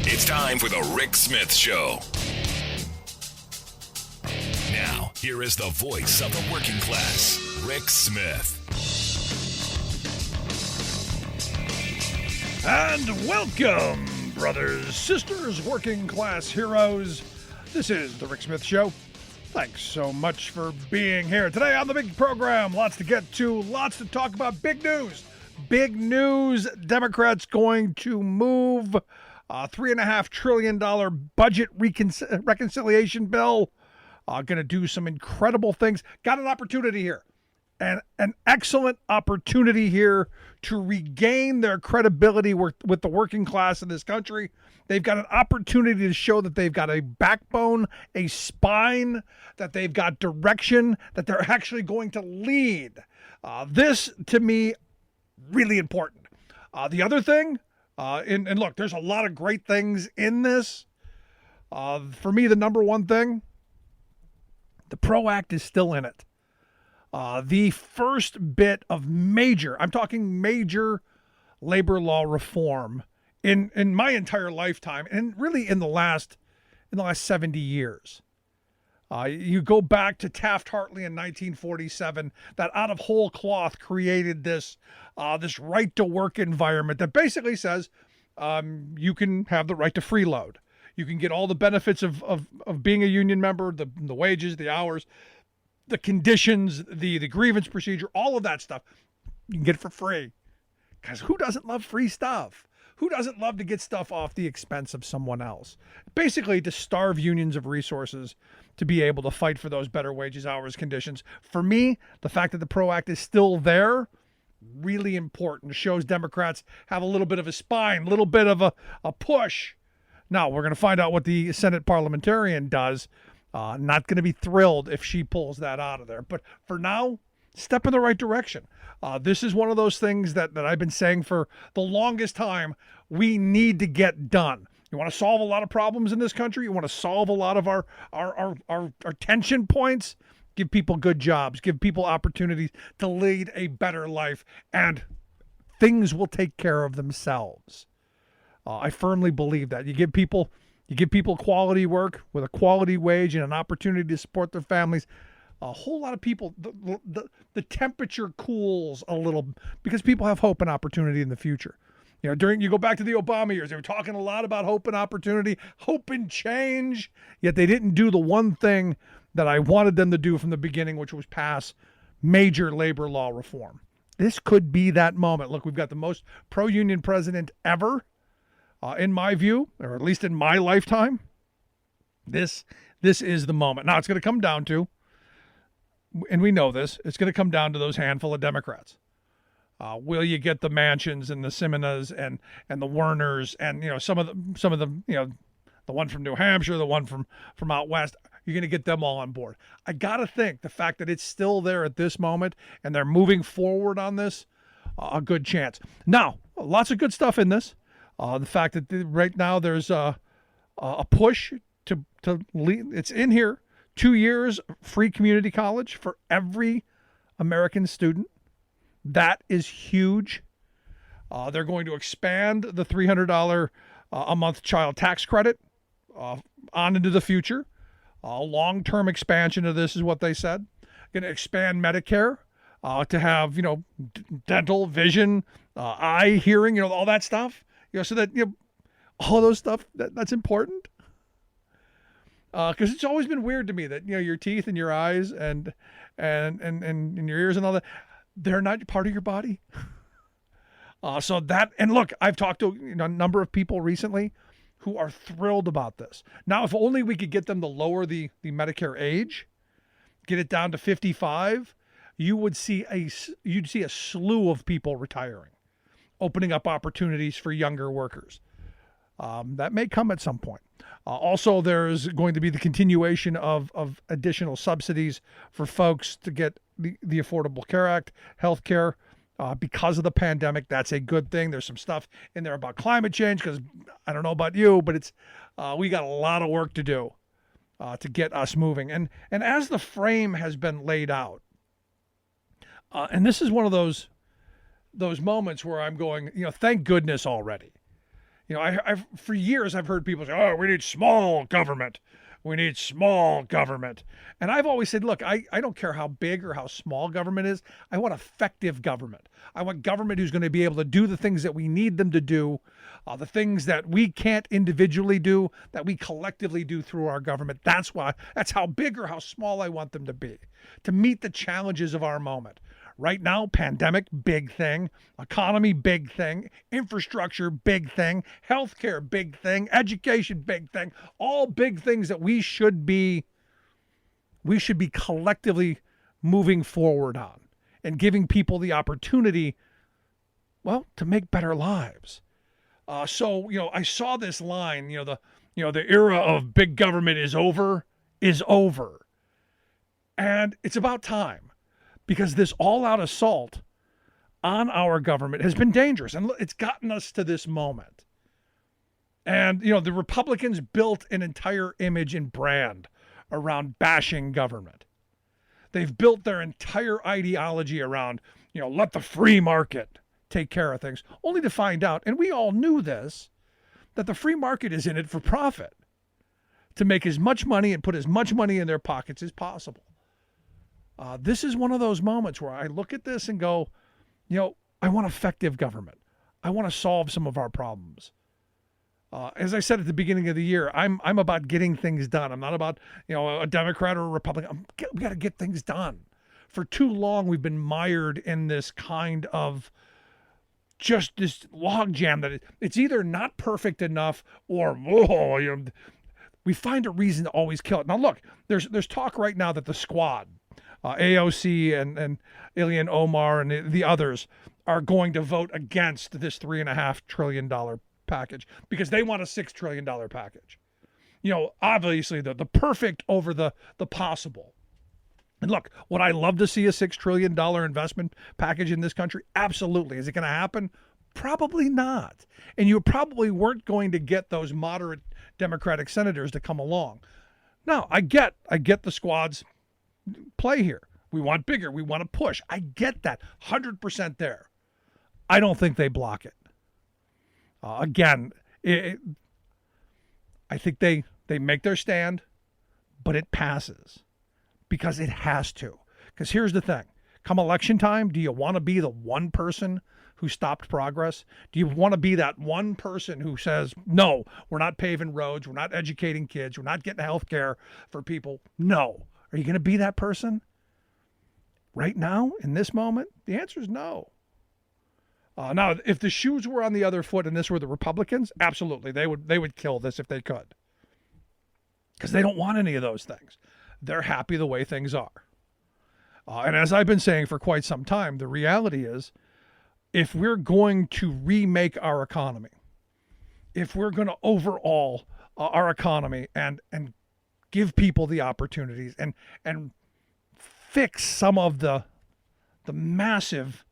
It's time for the Rick Smith Show. Now, here is the voice of the working class, Rick Smith. And welcome, brothers, sisters, working class heroes. This is the Rick Smith Show. Thanks so much for being here. Today on the big program, lots to get to, lots to talk about. Big news. Big news. Democrats going to move a $3.5 trillion budget reconciliation bill. Going to do some incredible things. Got an opportunity here. And an excellent opportunity here to regain their credibility with the working class in this country. They've got an opportunity to show that they've got a backbone, a spine, that they've got direction, that they're actually going to lead. This, to me, really important. The other thing, and look, there's a lot of great things in this. For me, the number one thing, the PRO Act is still in it. The first bit of major, I'm talking major labor law reform in my entire lifetime, and really in the last 70 years. You go back to Taft-Hartley in 1947, that out of whole cloth created this right to work environment that basically says you can have the right to freeload. You can get all the benefits of being a union member, the wages, the hours, the conditions, the grievance procedure, all of that stuff. You can get it for free. Because who doesn't love free stuff? Who doesn't love to get stuff off the expense of someone else? Basically, to starve unions of resources to be able to fight for those better wages, hours, conditions. For me, the fact that the PRO Act is still there, really important. Shows Democrats have a little bit of a spine, a little bit of a push. Now, we're going to find out what the Senate parliamentarian does. Not going to be thrilled if she pulls that out of there. But for now, step in the right direction. This is one of those things that I've been saying for the longest time we need to get done. You want to solve a lot of problems in this country? You want to solve a lot of our tension points? Give people good jobs. Give people opportunities to lead a better life. And things will take care of themselves. I firmly believe that. You give people quality work with a quality wage and an opportunity to support their families. A whole lot of people, the temperature cools a little because people have hope and opportunity in the future. You know, you go back to the Obama years, they were talking a lot about hope and opportunity, hope and change, yet they didn't do the one thing that I wanted them to do from the beginning, which was pass major labor law reform. This could be that moment. Look, we've got the most pro-union president ever. In my view, or at least in my lifetime, this is the moment. Now, it's going to come down to, and we know this, it's going to come down to those handful of Democrats. Will you get the Manchins and the Simonas and the Werners and some of the the one from New Hampshire, the one from out west? You're going to get them all on board. I got to think the fact that it's still there at this moment and they're moving forward on this, a good chance. Now, lots of good stuff in this. The fact that right now there's a push to lead, it's in here, 2 years free community college for every American student. That is huge. They're going to expand the $300 a month child tax credit on into the future. Long-term expansion of this is what they said. Going to expand Medicare to have dental, vision, eye, hearing, all that stuff. So that all those stuff that's important. Because it's always been weird to me that your teeth and your eyes and your ears and all that, they're not part of your body. So that, and look, I've talked to a number of people recently who are thrilled about this. Now, if only we could get them to lower the Medicare age, get it down to 55, you'd see a slew of people retiring, opening up opportunities for younger workers. That may come at some point. Also, there's going to be the continuation of additional subsidies for folks to get the Affordable Care Act, health care, because of the pandemic. That's a good thing. There's some stuff in there about climate change because I don't know about you, but it's we got a lot of work to do to get us moving. And as the frame has been laid out, and this is one of those moments where I'm going, thank goodness already. I've for years I've heard people say, "Oh, we need small government. We need small government." And I've always said, look, I don't care how big or how small government is. I want effective government. I want government who's going to be able to do the things that we need them to do, the things that we can't individually do, that we collectively do through our government. That's how big or how small I want them to be, to meet the challenges of our moment. Right now, pandemic, big thing. Economy, big thing. Infrastructure, big thing. Healthcare, big thing. Education, big thing. All big things that we should be collectively moving forward on and giving people the opportunity, well, to make better lives. So I saw this line, the era of big government is over. And it's about time. Because this all-out assault on our government has been dangerous, and it's gotten us to this moment. And, the Republicans built an entire image and brand around bashing government. They've built their entire ideology around, let the free market take care of things, only to find out, and we all knew this, that the free market is in it for profit, to make as much money and put as much money in their pockets as possible. This is one of those moments where I look at this and go, I want effective government. I want to solve some of our problems. As I said at the beginning of the year, I'm about getting things done. I'm not about, a Democrat or a Republican. We got to get things done. For too long, we've been mired in this kind of just this logjam that it's either not perfect enough or, we find a reason to always kill it. Now, look, there's talk right now that the Squad, AOC and Ilhan Omar and the others are going to vote against this $3.5 trillion package because they want a $6 trillion package. Obviously the perfect over the possible. And look, would I love to see a $6 trillion investment package in this country? Absolutely. Is it going to happen? Probably not. And you probably weren't going to get those moderate Democratic senators to come along. Now, I get the Squad's play here. We want bigger. We want to push. I get that. 100% there. I don't think they block it. Again, I think they make their stand, but it passes because it has to. Because here's the thing. Come election time, do you want to be the one person who stopped progress? Do you want to be that one person who says, no, we're not paving roads, we're not educating kids, we're not getting health care for people? No. Are you going to be that person? Right now, in this moment, the answer is no. Now, if the shoes were on the other foot and this were the Republicans, absolutely, they would kill this if they could. Because they don't want any of those things. They're happy the way things are. And as I've been saying for quite some time, the reality is, if we're going to remake our economy, if we're going to overhaul our economy and give people the opportunities and fix some of the massive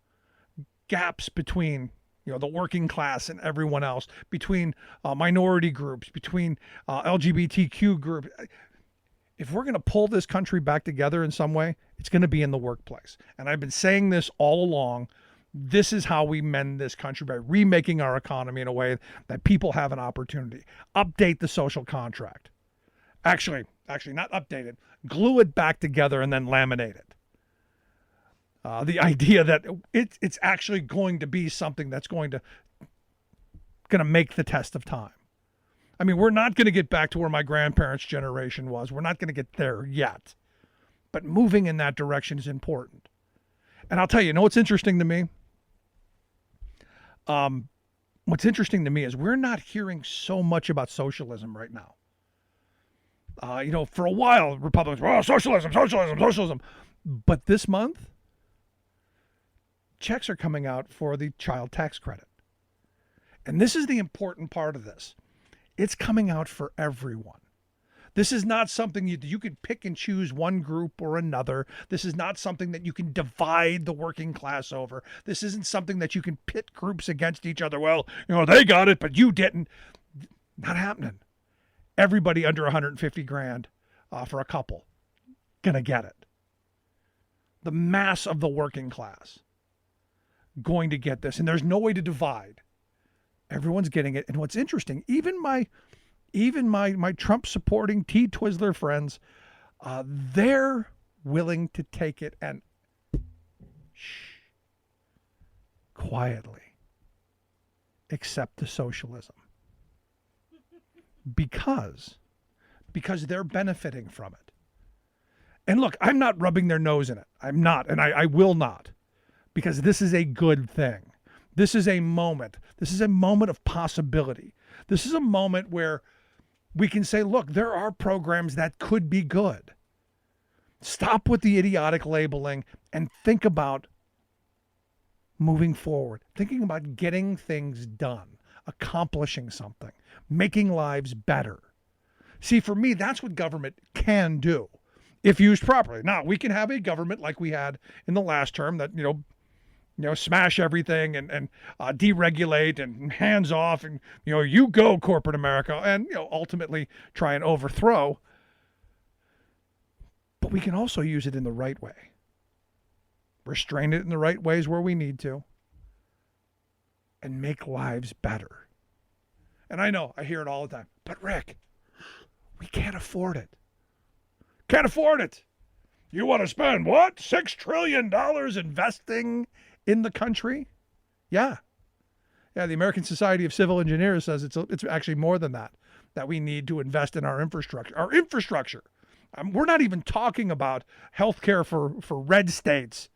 gaps between the working class and everyone else, between minority groups, between LGBTQ groups. If we're going to pull this country back together in some way, it's going to be in the workplace. And I've been saying this all along. This is how we mend this country, by remaking our economy in a way that people have an opportunity. Update the social contract. Actually, not update it. Glue it back together and then laminate it. The idea that it's actually going to be something that's going to make the test of time. I mean, we're not going to get back to where my grandparents' generation was. We're not going to get there yet. But moving in that direction is important. And I'll tell you, what's interesting to me? What's interesting to me is we're not hearing so much about socialism right now. For a while, Republicans were, socialism. But this month, checks are coming out for the child tax credit. And this is the important part of this. It's coming out for everyone. This is not something you can pick and choose one group or another. This is not something that you can divide the working class over. This isn't something that you can pit groups against each other. Well, they got it, but you didn't. Not happening. Everybody under 150 grand for a couple gonna get it. The mass of the working class going to get this, and there's no way to divide. Everyone's getting it. And what's interesting, even my Trump supporting T Twizzler friends, they're willing to take it and quietly accept the socialism because they're benefiting from it. And look, I'm not rubbing their nose in it. I'm not, and I will not, because this is a good thing. This is a moment. This is a moment of possibility. This is a moment where we can say, look, there are programs that could be good. Stop with the idiotic labeling and think about moving forward, thinking about getting things done, accomplishing something, making lives better. See, for me, that's what government can do if used properly. Now, we can have a government like we had in the last term that, smash everything and deregulate and hands off and, you go corporate America and, ultimately try and overthrow. But we can also use it in the right way. Restrain it in the right ways where we need to and make lives better. And I know I hear it all the time, but Rick, we can't afford it. Can't afford it. You want to spend what? $6 trillion investing in the country? Yeah. Yeah, the American Society of Civil Engineers says it's actually more than that we need to invest in our infrastructure. Our infrastructure. We're not even talking about healthcare for red states.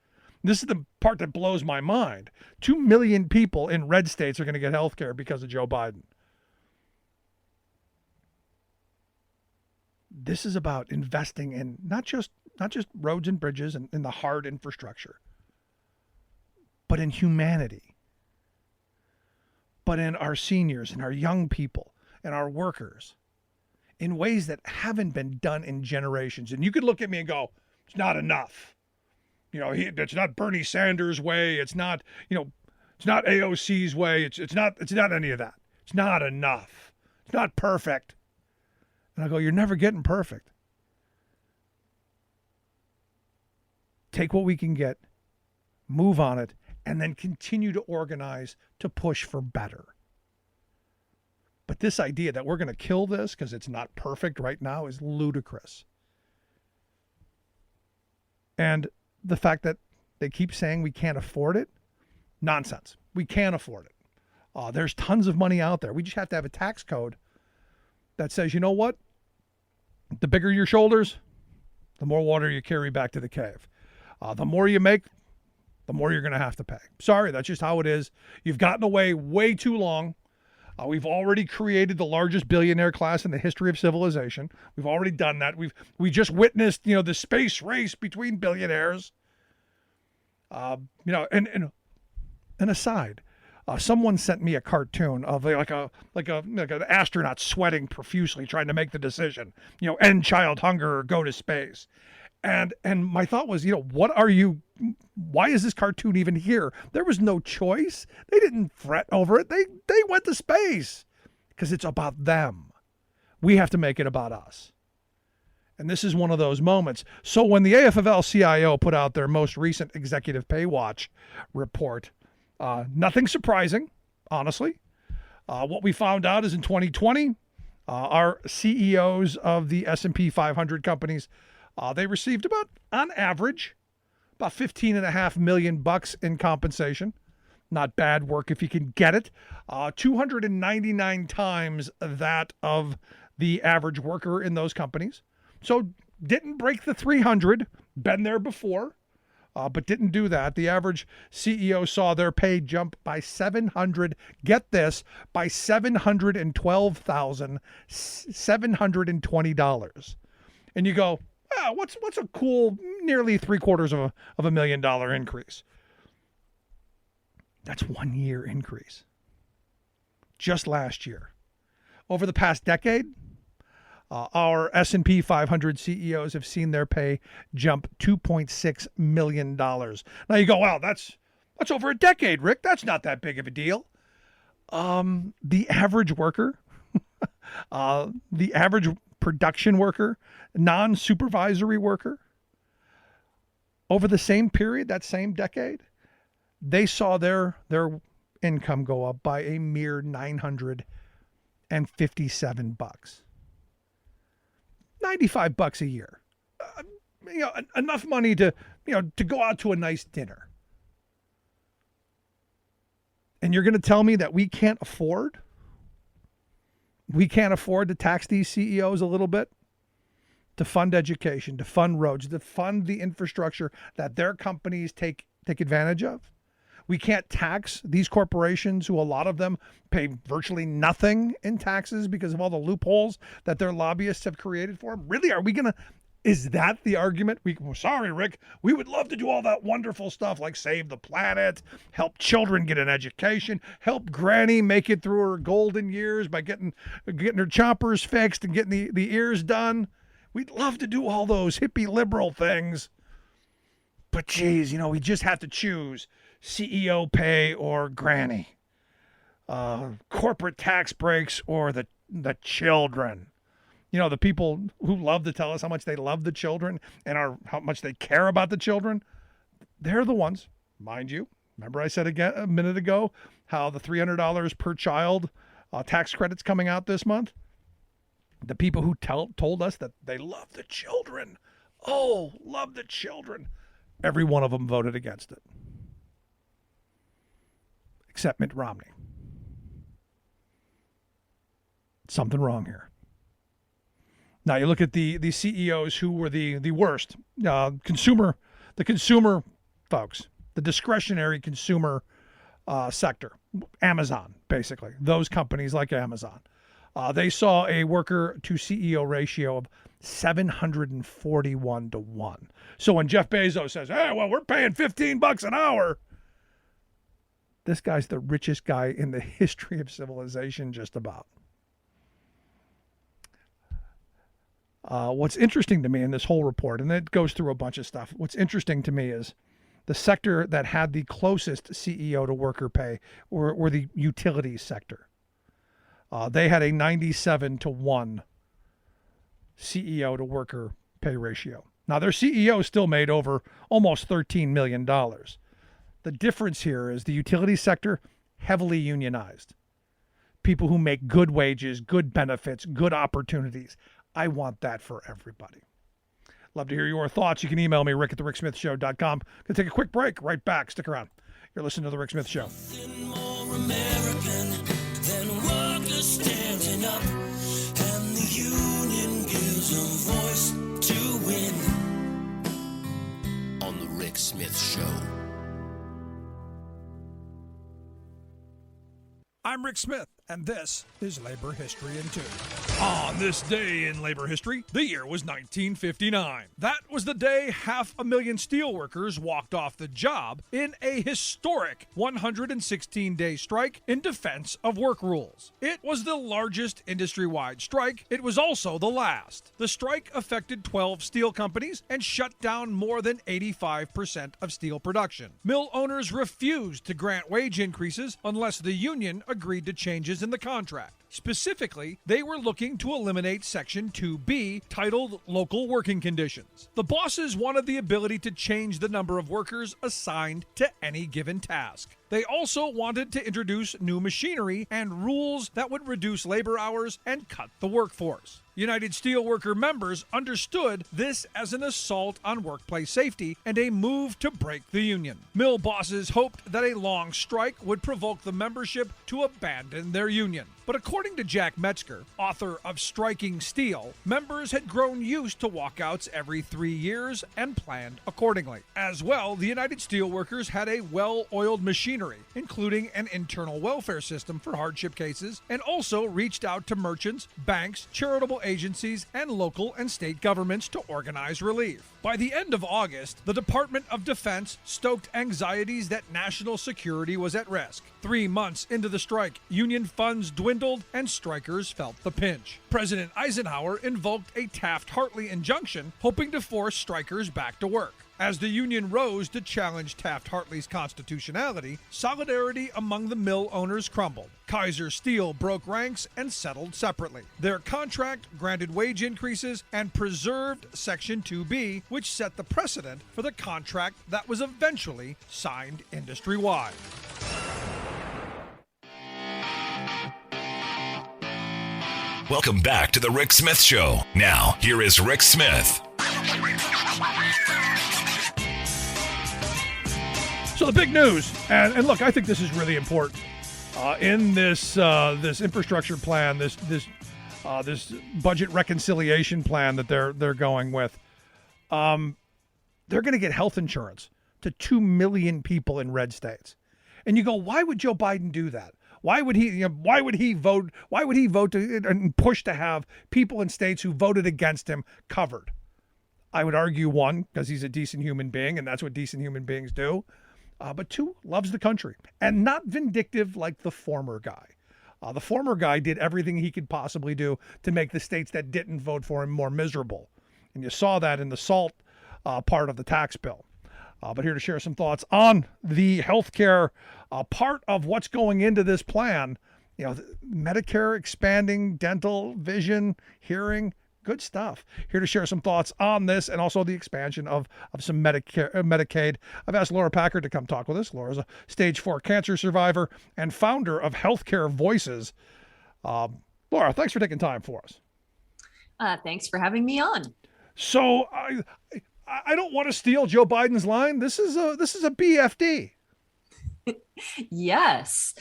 This is the part that blows my mind. 2 million people in red states are going to get healthcare because of Joe Biden. This is about investing in not just roads and bridges and in the hard infrastructure, but in humanity, but in our seniors and our young people and our workers in ways that haven't been done in generations. And you could look at me and go, it's not enough. It's not Bernie Sanders' way. It's not, it's not AOC's way. It's not any of that. It's not enough. It's not perfect. And I go, you're never getting perfect. Take what we can get, move on it, and then continue to organize to push for better. But this idea that we're going to kill this because it's not perfect right now is ludicrous. And the fact that they keep saying we can't afford it, nonsense. We can afford it. There's tons of money out there. We just have to have a tax code that says, you know what? The bigger your shoulders, the more water you carry back to the cave. The more you make, the more you're going to have to pay. Sorry, that's just how it is. You've gotten away way too long. We've already created the largest billionaire class in the history of civilization. We've already done that. We just witnessed, the space race between billionaires. And aside, someone sent me a cartoon of like an astronaut sweating profusely trying to make the decision, end child hunger or go to space. And my thought was, why is this cartoon even here? There was no choice. They didn't fret over it. They went to space because it's about them. We have to make it about us. And this is one of those moments. So when the AFL-CIO put out their most recent executive pay watch report, nothing surprising, honestly. What we found out is in 2020, our CEOs of the S&P 500 companies, they received on average, about $15.5 million in compensation. Not bad work if you can get it. 299 times that of the average worker in those companies. So didn't break the 300, been there before, but didn't do that. The average CEO saw their pay jump by by $712,720. And you go, what's a cool nearly $750,000 increase? That's 1 year increase. Just last year. Over the past decade, our S&P 500 CEOs have seen their pay jump $2.6 million. Now you go, wow, that's over a decade, Rick. That's not that big of a deal. The average worker, the average production worker, non-supervisory worker, over the same period, that same decade, they saw their income go up by a mere $957. $95 a year. Enough money to go out to a nice dinner. And you're going to tell me that we can't afford to tax these CEOs a little bit, to fund education, to fund roads, to fund the infrastructure that their companies take advantage of? We can't tax these corporations, who a lot of them pay virtually nothing in taxes because of all the loopholes that their lobbyists have created for them. Really, are we going to? Is that the argument? Sorry, Rick, we would love to do all that wonderful stuff like save the planet, help children get an education, help Granny make it through her golden years by getting her choppers fixed and getting the ears done. We'd love to do all those hippie liberal things. But geez, we just have to choose CEO pay or Granny, corporate tax breaks or the children. The people who love to tell us how much they love the children and how much they care about the children, they're the ones, mind you. Remember I said again a minute ago how the $300 per child tax credit's coming out this month? The people who told us that they love the children. Oh, love the children. Every one of them voted against it. Except Mitt Romney. Something wrong here. Now you look at the CEOs who were the worst, the consumer folks, the discretionary consumer sector, Amazon, basically, those companies like Amazon. They saw a worker to CEO ratio of 741 to 1. So when Jeff Bezos says, hey, well, we're paying $15 an hour, this guy's the richest guy in the history of civilization, just about. What's interesting to me in this whole report, and it goes through a bunch of stuff, what's interesting to me is the sector that had the closest CEO to worker pay were the utilities sector. They had a 97 to 1 CEO to worker pay ratio. Now, their CEO still made over almost $13 million. The difference here is the utility sector, heavily unionized. People who make good wages, good benefits, good opportunities. I want that for everybody. Love to hear your thoughts. You can email me, rick@thericksmithshow.com. Going to take a quick break. Right back. Stick around. You're listening to The Rick Smith Show. Nothing more American than workers standing up, and the union gives a voice to win. On The Rick Smith Show. I'm Rick Smith, and this is Labor History in 2. On this day in labor history, the year was 1959. That was the day 500,000 steelworkers walked off the job in a historic 116-day strike in defense of work rules. It was the largest industry-wide strike. It was also the last. The strike affected 12 steel companies and shut down more than 85% of steel production. Mill owners refused to grant wage increases unless the union agreed to changes in the contract. Specifically, they were looking to eliminate Section 2B, titled Local Working Conditions. The bosses wanted the ability to change the number of workers assigned to any given task. They also wanted to introduce new machinery and rules that would reduce labor hours and cut the workforce. United Steelworker members understood this as an assault on workplace safety and a move to break the union. Mill bosses hoped that a long strike would provoke the membership to abandon their union. But according to Jack Metzger, author of Striking Steel, members had grown used to walkouts every 3 years and planned accordingly. As well, the United Steelworkers had a well-oiled machinery, including an internal welfare system for hardship cases, and also reached out to merchants, banks, charitable agencies, and local and state governments to organize relief. By the end of August, the Department of Defense stoked anxieties that national security was at risk. 3 months into the strike, union funds dwindled and strikers felt the pinch. President Eisenhower invoked a Taft-Hartley injunction, hoping to force strikers back to work. As the union rose to challenge Taft-Hartley's constitutionality, solidarity among the mill owners crumbled. Kaiser Steel broke ranks and settled separately. Their contract granted wage increases and preserved Section 2B, which set the precedent for the contract that was eventually signed industry-wide. Welcome back to the Rick Smith Show. Now, here is Rick Smith. So the big news, and look, I think this is really important in this this infrastructure plan, this budget reconciliation plan that they're going with. They're going to get health insurance to 2 million people in red states, and you go, why would Joe Biden do that? Why would he? Why would he vote? Why would he vote to and push to have people in states who voted against him covered? I would argue, one, because he's a decent human being, and that's what decent human beings do. But two, loves the country and not vindictive like the former guy. The former guy did everything he could possibly do to make the states that didn't vote for him more miserable. And you saw that in the SALT part of the tax bill. But here to share some thoughts on the healthcare part of what's going into this plan. Medicare expanding, dental, vision, hearing. Good stuff. Here to share some thoughts on this and also the expansion of some Medicaid. I've asked Laura Packard to come talk with us. Laura's a stage 4 cancer survivor and founder of Healthcare Voices. Laura, thanks for taking time for us. Thanks for having me on. So I don't want to steal Joe Biden's line. This is a BFD. Yes.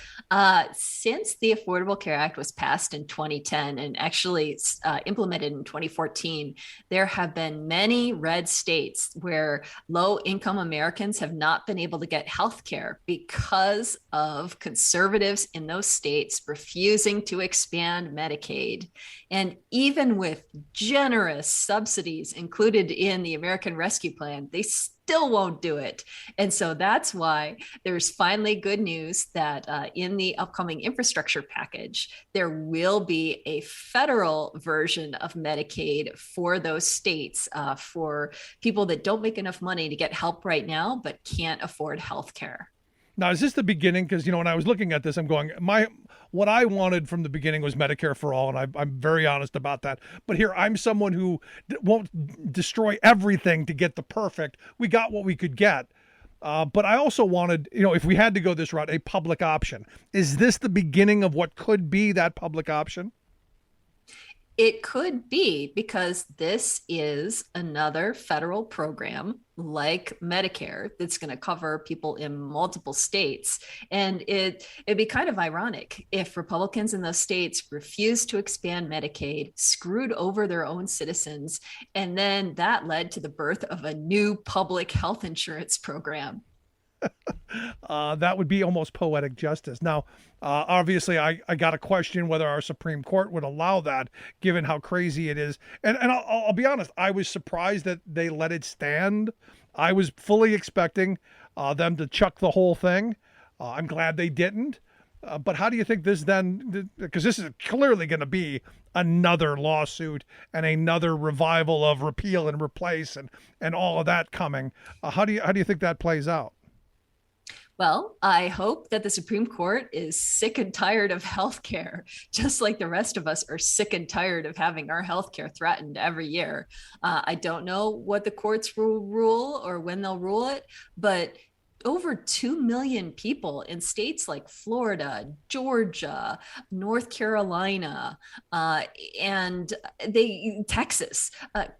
Since the Affordable Care Act was passed in 2010 and actually implemented in 2014, there have been many red states where low-income Americans have not been able to get health care because of conservatives in those states refusing to expand Medicaid. And even with generous subsidies included in the American Rescue Plan, they still won't do it. And so that's why there's finally good news that in the upcoming infrastructure package, there will be a federal version of Medicaid for those states for people that don't make enough money to get help right now, but can't afford health care. Now, is this the beginning? Because, when I was looking at this, I'm going, what I wanted from the beginning was Medicare for all, and I'm very honest about that. But here, I'm someone who won't destroy everything to get the perfect. We got what we could get. But I also wanted, if we had to go this route, a public option. Is this the beginning of what could be that public option? It could be, because this is another federal program like Medicare that's going to cover people in multiple states. And it'd be kind of ironic if Republicans in those states refused to expand Medicaid, screwed over their own citizens, and then that led to the birth of a new public health insurance program. That would be almost poetic justice. Now, obviously, I got to question whether our Supreme Court would allow that, given how crazy it is. And I'll be honest, I was surprised that they let it stand. I was fully expecting them to chuck the whole thing. I'm glad they didn't. But how do you think this then, because this is clearly going to be another lawsuit and another revival of repeal and replace and all of that coming. How do you think that plays out? Well, I hope that the Supreme Court is sick and tired of healthcare, just like the rest of us are sick and tired of having our healthcare threatened every year. I don't know what the courts will rule or when they'll rule it, but over 2 million people in states like Florida, Georgia, North Carolina, and Texas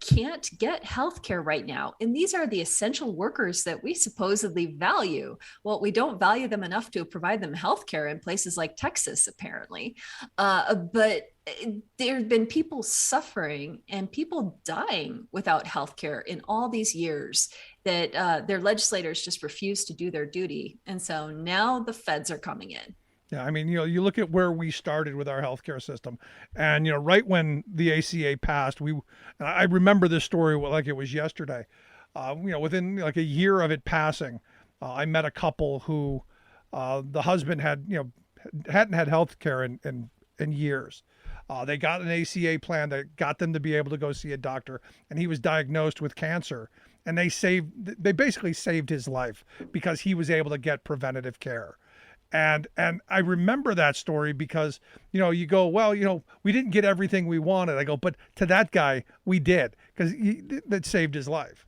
can't get healthcare right now. And these are the essential workers that we supposedly value. Well, we don't value them enough to provide them healthcare in places like Texas, apparently. But there have been people suffering and people dying without healthcare in all these years that their legislators just refuse to do their duty. And so now the feds are coming in. Yeah, I mean, you look at where we started with our healthcare system, and right when the ACA passed, I remember this story like it was yesterday. Within like a year of it passing, I met a couple who the husband hadn't had healthcare in years. They got an ACA plan that got them to be able to go see a doctor, and he was diagnosed with cancer. And they basically saved his life because he was able to get preventative care. And I remember that story because, you go, well, we didn't get everything we wanted. I go, but to that guy, we did, because that saved his life.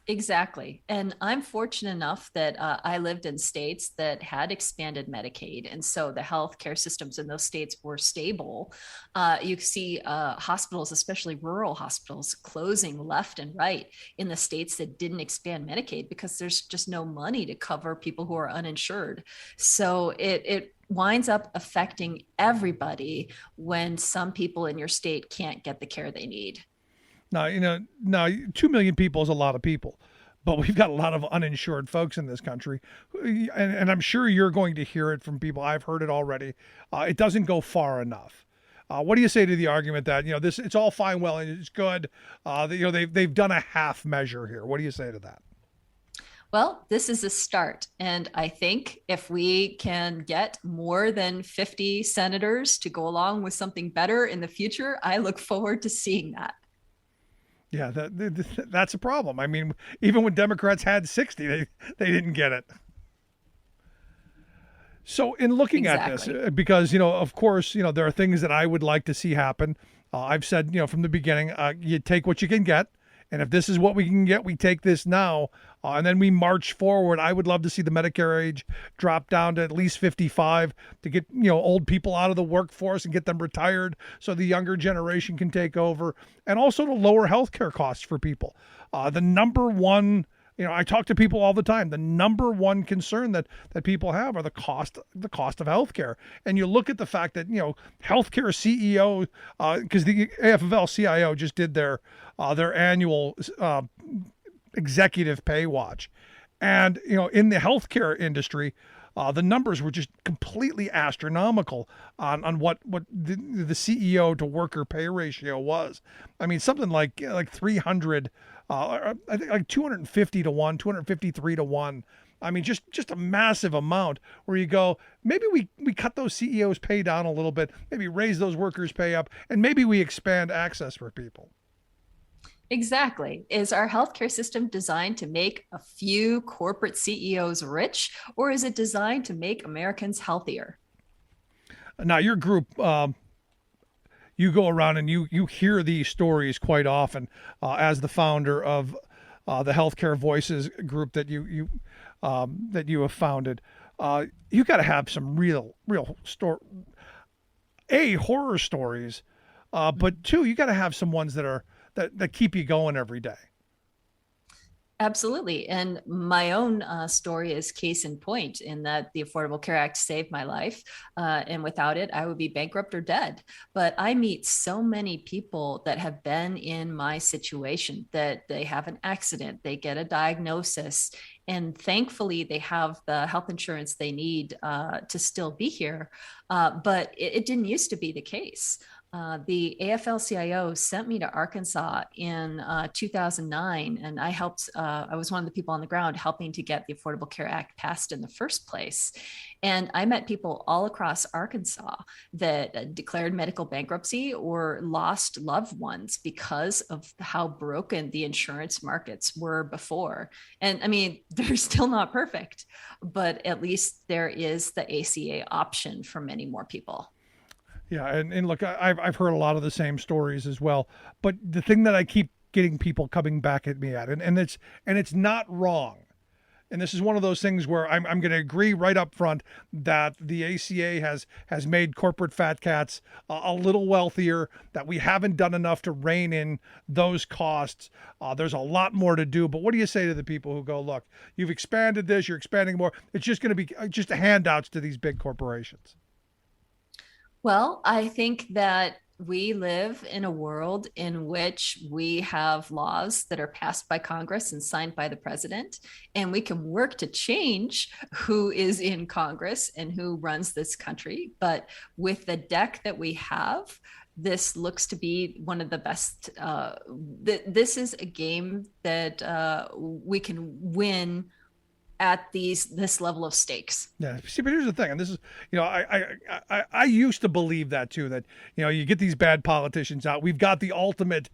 Exactly. And I'm fortunate enough that I lived in states that had expanded Medicaid. And so the healthcare systems in those states were stable. You see hospitals, especially rural hospitals, closing left and right in the states that didn't expand Medicaid because there's just no money to cover people who are uninsured. So it winds up affecting everybody when some people in your state can't get the care they need. Now 2 million people is a lot of people, but we've got a lot of uninsured folks in this country. And I'm sure you're going to hear it from people. I've heard it already. It doesn't go far enough. What do you say to the argument that, this, it's all fine, well, and it's good. They've done a half measure here. What do you say to that? Well, this is a start. And I think if we can get more than 50 senators to go along with something better in the future, I look forward to seeing that. Yeah, that's a problem. I mean, even when Democrats had 60, they didn't get it. So in looking at this, because, of course, there are things that I would like to see happen. I've said, from the beginning, you take what you can get. And if this is what we can get, we take this now. And then we march forward. I would love to see the Medicare age drop down to at least 55 to get, old people out of the workforce and get them retired so the younger generation can take over. And also to lower healthcare costs for people. The number one, I talk to people all the time. The number one concern that people have are the cost of healthcare. And you look at the fact that, healthcare CEO, because the AFL-CIO just did their annual executive pay watch. And, in the healthcare industry, the numbers were just completely astronomical on what the CEO to worker pay ratio was. I mean, something like 300, I think like 250 to 1, 253 to 1. I mean, just a massive amount where you go, maybe we cut those CEOs pay down a little bit, maybe raise those workers pay up, and maybe we expand access for people. Exactly. Is our healthcare system designed to make a few corporate CEOs rich, or is it designed to make Americans healthier? Now, your group, you go around and you hear these stories quite often. As the founder of the Healthcare Voices group that you have founded, you got to have some real horror stories, but two, you got to have some ones that keep you going every day. Absolutely. And my own story is case in point in that the Affordable Care Act saved my life. And without it, I would be bankrupt or dead. But I meet so many people that have been in my situation that they have an accident, they get a diagnosis, and thankfully they have the health insurance they need to still be here. But it didn't used to be the case. The AFL-CIO sent me to Arkansas in 2009, and I was one of the people on the ground helping to get the Affordable Care Act passed in the first place. And I met people all across Arkansas that declared medical bankruptcy or lost loved ones because of how broken the insurance markets were before. And I mean, they're still not perfect, but at least there is the ACA option for many more people. Yeah, and look, I've heard a lot of the same stories as well. But the thing that I keep getting people coming back at me at, and it's not wrong. And this is one of those things where I'm going to agree right up front that the ACA has made corporate fat cats a little wealthier, that we haven't done enough to rein in those costs. There's a lot more to do. But what do you say to the people who go, look, you've expanded this, you're expanding more. It's just going to be just handouts to these big corporations. Well, I think that we live in a world in which we have laws that are passed by Congress and signed by the president, and we can work to change who is in Congress and who runs this country. But with the deck that we have, this looks to be one of the best. This is a game that we can win at this level of stakes. Yeah. See, but here's the thing, and this is, I used to believe that too, that, you get these bad politicians out. We've got the ultimate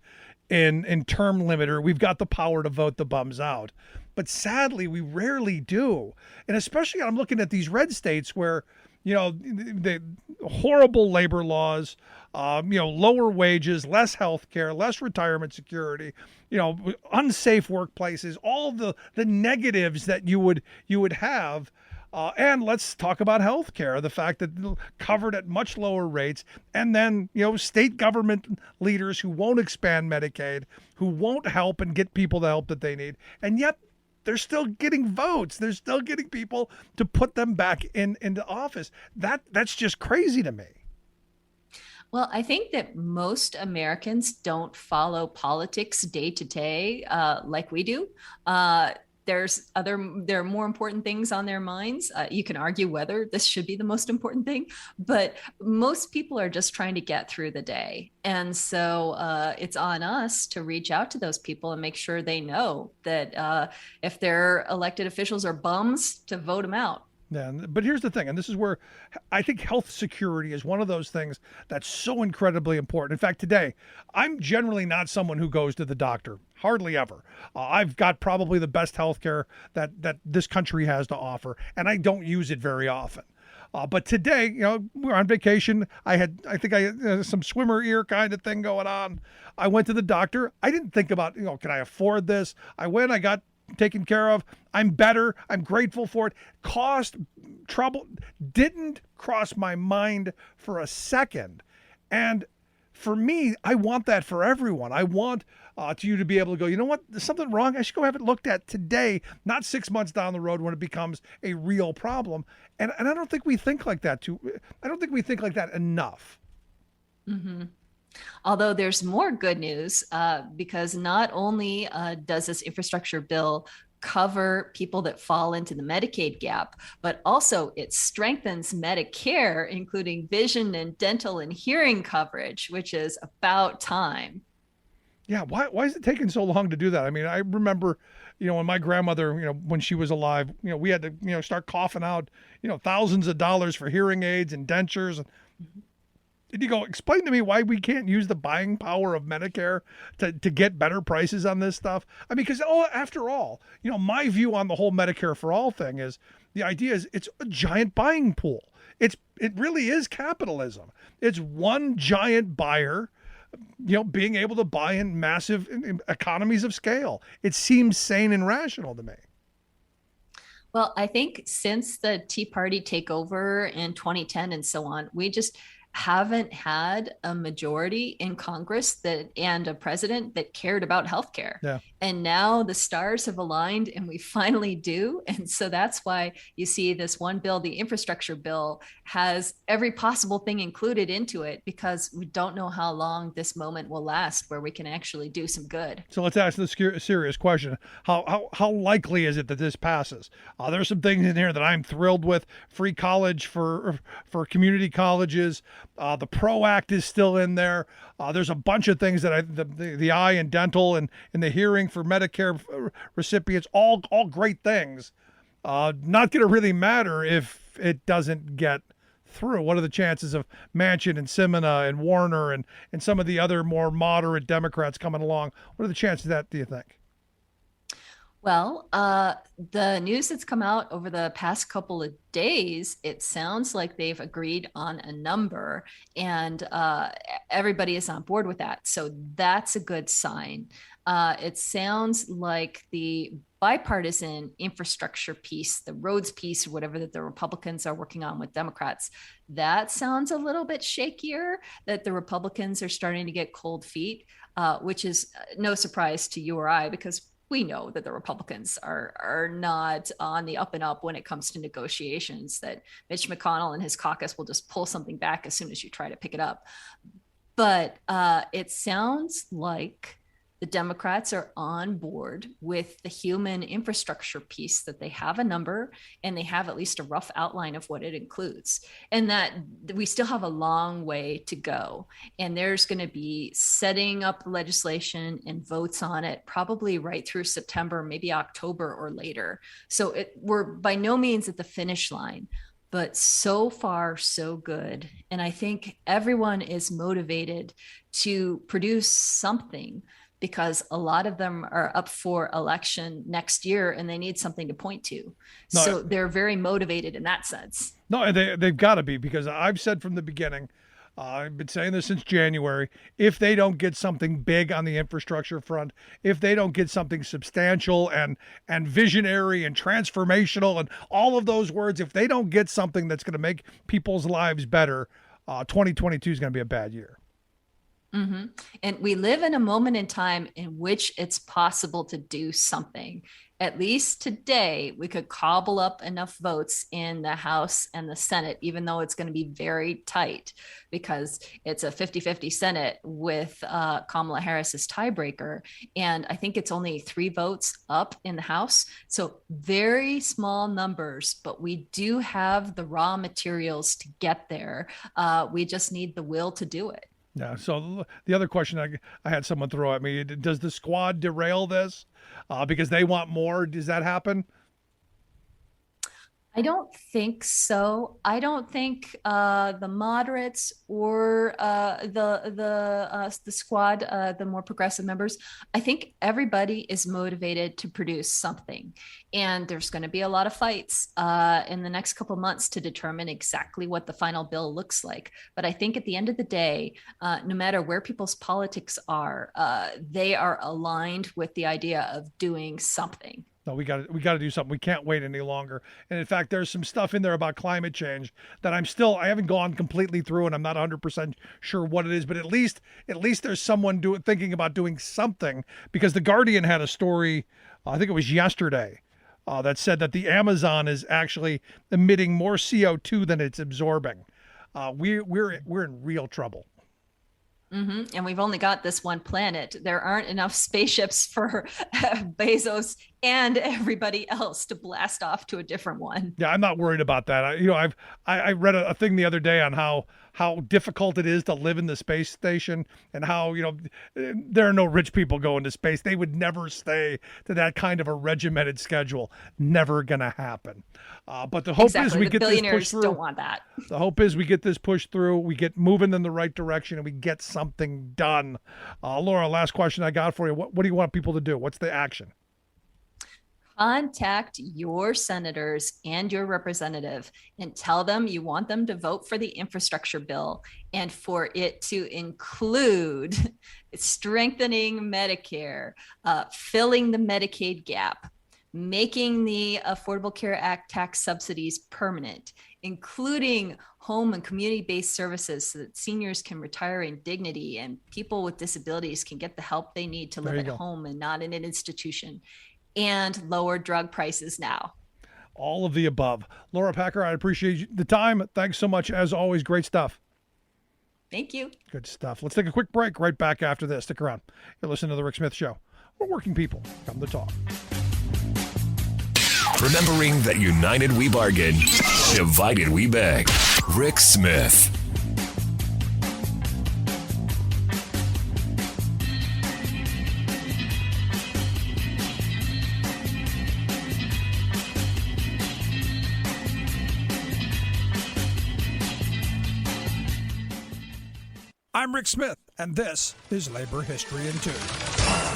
in term limiter. We've got the power to vote the bums out. But sadly, we rarely do. And especially I'm looking at these red states where, the horrible labor laws, lower wages, less health care, less retirement security, unsafe workplaces, all the negatives that you would have. And let's talk about health care, the fact that covered at much lower rates, and then, state government leaders who won't expand Medicaid, who won't help and get people the help that they need. And yet they're still getting votes. They're still getting people to put them back into office. That's just crazy to me. Well, I think that most Americans don't follow politics day to day like we do. There are more important things on their minds. You can argue whether this should be the most important thing, but most people are just trying to get through the day. And so it's on us to reach out to those people and make sure they know that if their elected officials are bums, to vote them out. Yeah, but here's the thing, and this is where I think health security is one of those things that's so incredibly important. In fact, today, I'm generally not someone who goes to the doctor, hardly ever. I've got probably the best health care that this country has to offer, and I don't use it very often. But today, we're on vacation. I think I had some swimmer ear kind of thing going on. I went to the doctor. I didn't think about, can I afford this? I went, I got taken care of. I'm better. I'm grateful for it. Cost, trouble, didn't cross my mind for a second. And for me, I want that for everyone. I want you to be able to go, you know what, there's something wrong. I should go have it looked at today, not 6 months down the road when it becomes a real problem. And I don't think we think like that I don't think we think like that enough. Mm-hmm. Although there's more good news because not only does this infrastructure bill cover people that fall into the Medicaid gap, but also it strengthens Medicare, including vision and dental and hearing coverage, which is about time. Yeah, why is it taking so long to do that? I mean, I remember, when my grandmother, when she was alive, we had to, start coughing out, thousands of dollars for hearing aids and dentures. And you go, explain to me why we can't use the buying power of Medicare to get better prices on this stuff. I mean, because after all, my view on the whole Medicare for all thing is the idea is it's a giant buying pool. It really is capitalism. It's one giant buyer, being able to buy in massive economies of scale. It seems sane and rational to me. Well, I think since the Tea Party takeover in 2010 and so on, we just haven't had a majority in Congress and a president that cared about healthcare. Yeah. And now the stars have aligned and we finally do. And so that's why you see this one bill, the infrastructure bill, has every possible thing included into it because we don't know how long this moment will last where we can actually do some good. So let's ask this serious question. How likely is it that this passes? There's some things in here that I'm thrilled with. Free college for community colleges. The PRO Act is still in there. There's a bunch of things that the eye and dental and the hearing for Medicare recipients, all great things. Not going to really matter if it doesn't get through. What are the chances of Manchin and Simina and Warner and some of the other more moderate Democrats coming along? What are the chances of that, do you think? Well, the news that's come out over the past couple of days, it sounds like they've agreed on a number and everybody is on board with that. So that's a good sign. It sounds like the bipartisan infrastructure piece, the roads piece, or whatever that the Republicans are working on with Democrats, that sounds a little bit shakier, that the Republicans are starting to get cold feet, which is no surprise to you or I, because we know that the Republicans are not on the up and up when it comes to negotiations, that Mitch McConnell and his caucus will just pull something back as soon as you try to pick it up. But it sounds like the Democrats are on board with the human infrastructure piece, that they have a number and they have at least a rough outline of what it includes, and that we still have a long way to go. And there's going to be setting up legislation and votes on it probably right through September, maybe October or later. So we're by no means at the finish line, but so far, so good. And I think everyone is motivated to produce something because a lot of them are up for election next year and they need something to point to. No, so they're very motivated in that sense. No, they've got to be, because I've said from the beginning, I've been saying this since January, if they don't get something big on the infrastructure front, if they don't get something substantial and visionary and transformational and all of those words, if they don't get something that's going to make people's lives better, 2022 is going to be a bad year. Mm-hmm. And we live in a moment in time in which it's possible to do something. At least today, we could cobble up enough votes in the House and the Senate, even though it's going to be very tight because it's a 50-50 Senate with Kamala Harris as tiebreaker. And I think it's only 3 votes up in the House. So very small numbers, but we do have the raw materials to get there. We just need the will to do it. Yeah. So the other question I had someone throw at me, does the squad derail this because they want more? Does that happen? I don't think so. I don't think the moderates or the squad, the more progressive members, I think everybody is motivated to produce something. And there's going to be a lot of fights in the next couple of months to determine exactly what the final bill looks like. But I think at the end of the day, no matter where people's politics are, they are aligned with the idea of doing something. No, we got to do something. We can't wait any longer. And in fact, there's some stuff in there about climate change that I haven't gone completely through, and I'm not 100% sure what it is. But at least there's someone thinking about doing something, because the Guardian had a story, I think it was yesterday, that said that the Amazon is actually emitting more CO2 than it's absorbing. We're in real trouble. Mm-hmm. And we've only got this one planet. There aren't enough spaceships for Bezos and everybody else to blast off to a different one. Yeah, I'm not worried about that. I read a thing the other day on how difficult it is to live in the space station, and how, there are no rich people going to space. They would never stay to that kind of a regimented schedule. Never gonna happen. But the hope is we get this pushed through. Don't want that. The hope is we get this pushed through. We get moving in the right direction, and we get something done. Laura, last question I got for you. What do you want people to do? What's the action? Contact your senators and your representative and tell them you want them to vote for the infrastructure bill, and for it to include strengthening Medicare, filling the Medicaid gap, making the Affordable Care Act tax subsidies permanent, including home and community-based services so that seniors can retire in dignity and people with disabilities can get the help they need to live at home and not in an institution, and lower drug prices now. All of the above. Laura Packer, I appreciate the time. Thanks so much. As always, great stuff. Thank you. Good stuff. Let's take a quick break. Right back after this. Stick around. You're listening to The Rick Smith Show, where working people come to talk. Remembering that united we bargain, divided we beg. Rick Smith. I'm Rick Smith, and this is Labor History in 2.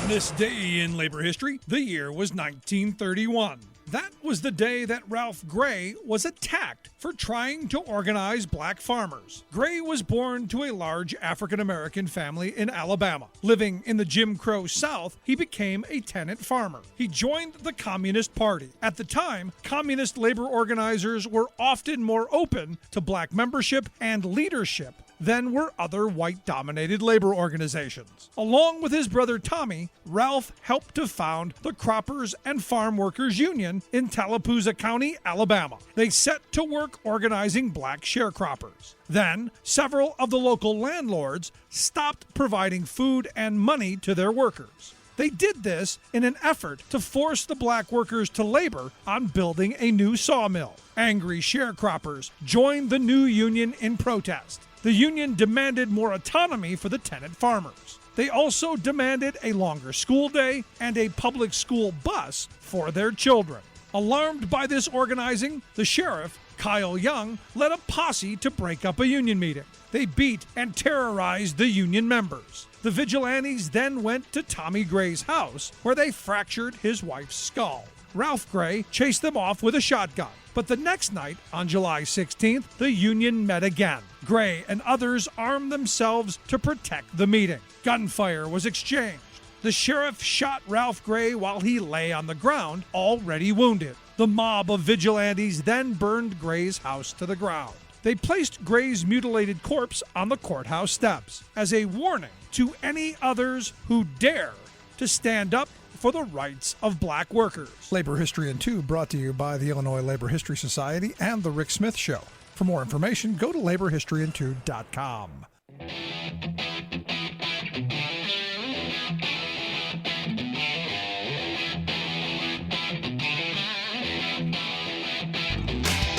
On this day in labor history, the year was 1931. That was the day that Ralph Gray was attacked for trying to organize black farmers. Gray was born to a large African-American family in Alabama. Living in the Jim Crow South, he became a tenant farmer. He joined the Communist Party. At the time, communist labor organizers were often more open to black membership and leadership than were other white-dominated labor organizations. Along with his brother Tommy, Ralph helped to found the Croppers and Farm Workers Union in Tallapoosa County, Alabama. They set to work organizing black sharecroppers. Then, several of the local landlords stopped providing food and money to their workers. They did this in an effort to force the black workers to labor on building a new sawmill. Angry sharecroppers joined the new union in protest. The union demanded more autonomy for the tenant farmers. They also demanded a longer school day and a public school bus for their children. Alarmed by this organizing, the sheriff Kyle Young led a posse to break up a union meeting. They beat and terrorized the union members. The vigilantes then went to Tommy Gray's house, where they fractured his wife's skull. Ralph Gray chased them off with a shotgun. But the next night, on July 16th, the union met again. Gray and others armed themselves to protect the meeting. Gunfire was exchanged. The sheriff shot Ralph Gray while he lay on the ground, already wounded. The mob of vigilantes then burned Gray's house to the ground. They placed Gray's mutilated corpse on the courthouse steps as a warning to any others who dare to stand up for the rights of black workers. Labor History in 2 brought to you by the Illinois Labor History Society and The Rick Smith Show. For more information, go to laborhistoryin2.com.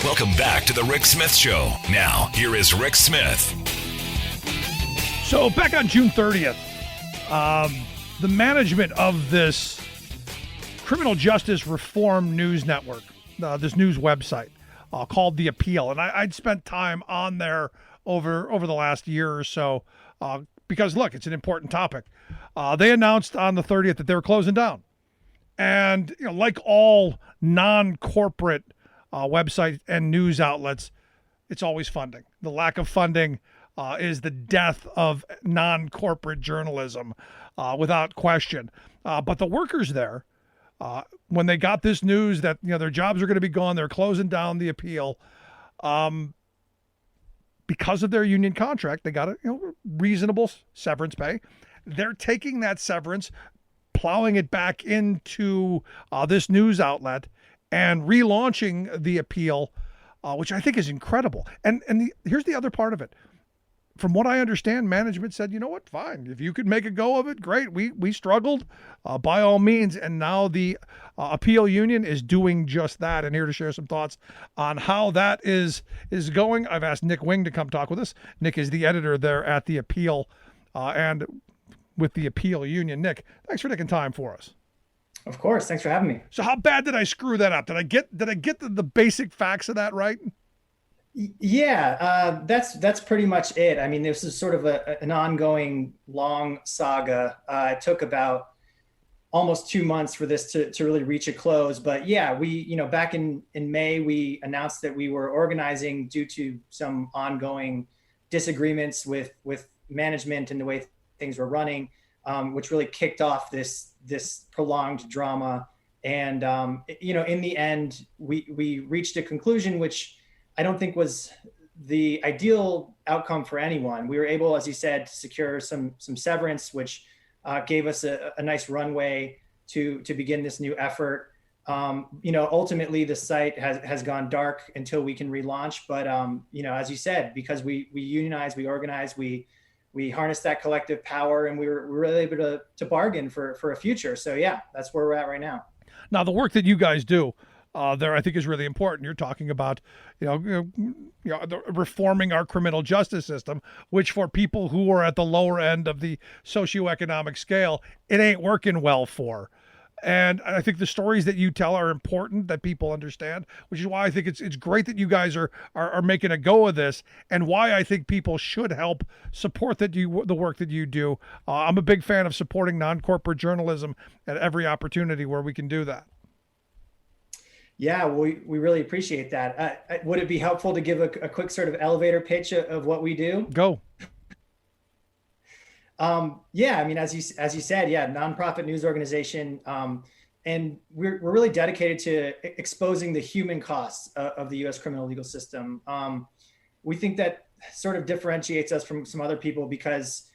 Welcome back to the Rick Smith Show. Now, here is Rick Smith. So back on June 30th, the management of this criminal justice reform news network, this news website called The Appeal, and I'd spent time on there over the last year or so because, look, it's an important topic. They announced on the 30th that they were closing down. And like all non-corporate websites and news outlets, it's always funding. The lack of funding is the death of non-corporate journalism, without question. But the workers there, when they got this news that their jobs are going to be gone, they're closing down The Appeal, because of their union contract, they got a reasonable severance pay. They're taking that severance, plowing it back into this news outlet, and relaunching The Appeal, which I think is incredible. And here's the other part of it. From what I understand, management said, you know what, fine. If you could make a go of it, great. We struggled, by all means. And now the Appeal Union is doing just that. And here to share some thoughts on how that is going, I've asked Nick Wing to come talk with us. Nick is the editor there at The Appeal and with the Appeal Union. Nick, thanks for taking time for us. Of course. Thanks for having me. So how bad did I screw that up? Did I get the basic facts of that right? Yeah, that's pretty much it. I mean, this is sort of an ongoing long saga. It took about almost 2 months for this to really reach a close. But yeah, we, back in May, we announced that we were organizing due to some ongoing disagreements with management and the way things were running, which really kicked off this prolonged drama. And, in the end, we reached a conclusion, which I don't think was the ideal outcome for anyone. We were able, as you said, to secure some severance, which gave us a nice runway to begin this new effort. Ultimately the site has gone dark until we can relaunch. But, as you said, because we unionize, we organize, we harness that collective power, and we were really able to bargain for a future. So yeah, that's where we're at right now. Now, the work that you guys do there, I think, is really important. You're talking about, reforming our criminal justice system, which for people who are at the lower end of the socioeconomic scale, it ain't working well for. And I think the stories that you tell are important that people understand, which is why I think it's great that you guys are making a go of this, and why I think people should help support the work that you do. I'm a big fan of supporting non-corporate journalism at every opportunity where we can do that. Yeah, we really appreciate that. Would it be helpful to give a quick sort of elevator pitch of what we do? Go. Yeah, I mean, as you said, yeah, nonprofit news organization, and we're really dedicated to exposing the human costs of the U.S. criminal legal system. We think that sort of differentiates us from some other people because,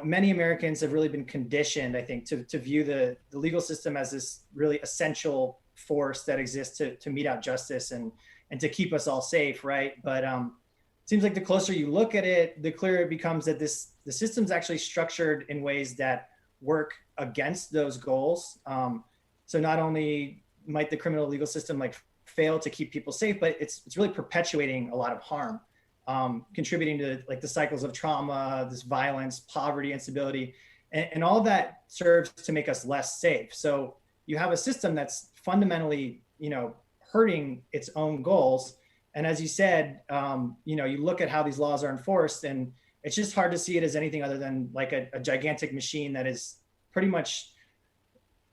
many Americans have really been conditioned, I think, to view the legal system as this really essential force that exists to mete out justice and to keep us all safe, right? But it seems like the closer you look at it, the clearer it becomes that the system's actually structured in ways that work against those goals. So not only might the criminal legal system fail to keep people safe, but it's really perpetuating a lot of harm, contributing to the cycles of trauma, this violence, poverty, instability, and all of that serves to make us less safe. So you have a system that's fundamentally, hurting its own goals. And as you said, you look at how these laws are enforced, and it's just hard to see it as anything other than like a gigantic machine that is pretty much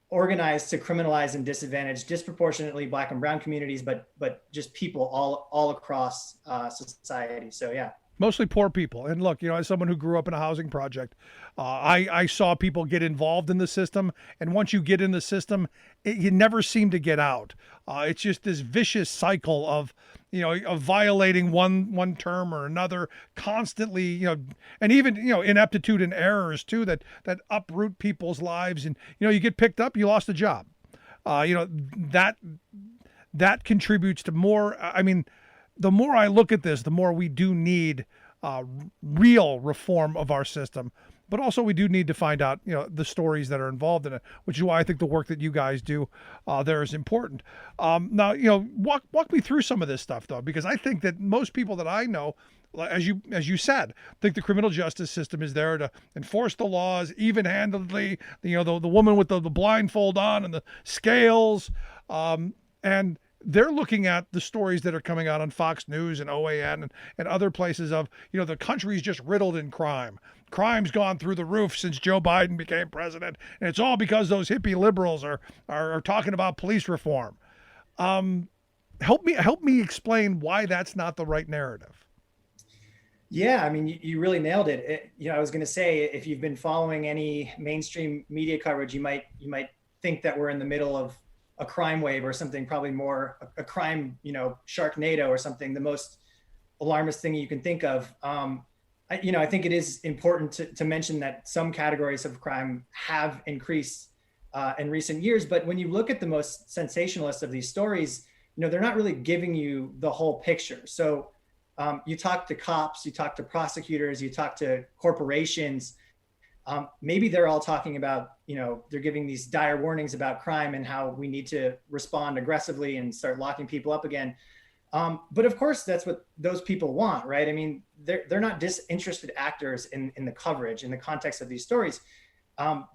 organized to criminalize and disadvantage disproportionately Black and brown communities, but just people all across society. So yeah. Mostly poor people. And look, as someone who grew up in a housing project, I saw people get involved in the system. And once you get in the system, you never seem to get out. It's just this vicious cycle of violating one term or another constantly, and even, ineptitude and errors too, that uproot people's lives. And, you get picked up, you lost a job. That contributes to more. I mean, the more I look at this, the more we do need real reform of our system. But also we do need to find out, the stories that are involved in it, which is why I think the work that you guys do there is important. Now, walk me through some of this stuff, though, because I think that most people that I know, as you said, think the criminal justice system is there to enforce the laws even-handedly, the woman with the blindfold on and the scales, and they're looking at the stories that are coming out on Fox News and OAN and other places of, the country's just riddled in crime. Crime's gone through the roof since Joe Biden became president. And it's all because those hippie liberals are talking about police reform. Help me explain why that's not the right narrative. Yeah, I mean, you really nailed it. I was going to say, if you've been following any mainstream media coverage, you might think that we're in the middle of a crime wave or something, probably more a crime, Sharknado or something, the most alarmist thing you can think of. I think it is important to mention that some categories of crime have increased in recent years. But when you look at the most sensationalist of these stories, they're not really giving you the whole picture. So you talk to cops, you talk to prosecutors, you talk to corporations. Maybe they're all talking about, they're giving these dire warnings about crime and how we need to respond aggressively and start locking people up again. But of course, that's what those people want, right? I mean, they're not disinterested actors in the coverage, in the context of these stories.